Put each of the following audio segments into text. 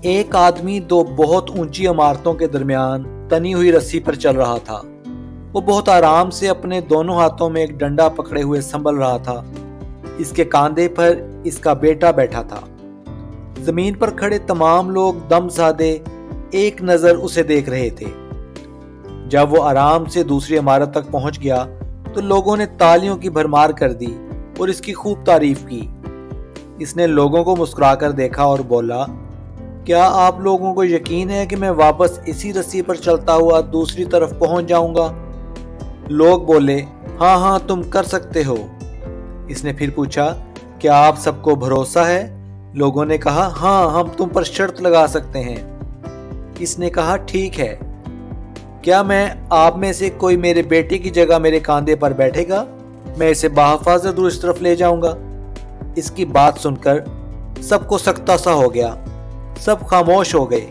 एक आदमी दो बहुत ऊंची इमारतों के दरमियान तनी हुई रस्सी पर चल रहा था। वो बहुत आराम से अपने दोनों हाथों में एक डंडा पकड़े हुए संभल रहा था। इसके कंधे पर इसका बेटा बैठा था। जमीन पर खड़े तमाम लोग दम साधे एक नजर उसे देख रहे थे। जब वो आराम से दूसरी इमारत तक पहुंच गया तो लोगों ने तालियों की भरमार कर दी और इसकी खूब तारीफ की। इसने लोगों को मुस्कुराकर देखा और बोला, क्या आप लोगों को यकीन है कि मैं वापस इसी रस्सी पर चलता हुआ दूसरी तरफ पहुंच जाऊंगा? लोग बोले, हाँ हाँ तुम कर सकते हो। इसने फिर पूछा, क्या आप सबको भरोसा है? लोगों ने कहा, हाँ हम तुम पर शर्त लगा सकते हैं। इसने कहा, ठीक है, क्या मैं आप में से कोई मेरे बेटे की जगह मेरे कंधे पर बैठेगा? मैं इसे बाहिफाजत दूसरी तरफ ले जाऊंगा। इसकी बात सुनकर सबको सख्ता सा हो गया। सब खामोश हो गए।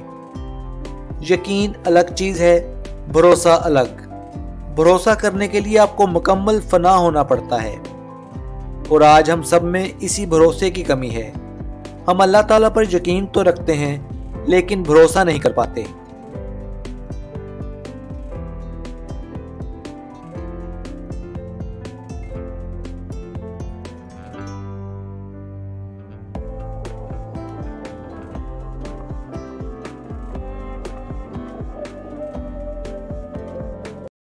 यकीन अलग चीज है, भरोसा अलग। भरोसा करने के लिए आपको मुकम्मल फना होना पड़ता है और आज हम सब में इसी भरोसे की कमी है। हम अल्लाह ताला पर यकीन तो रखते हैं लेकिन भरोसा नहीं कर पाते।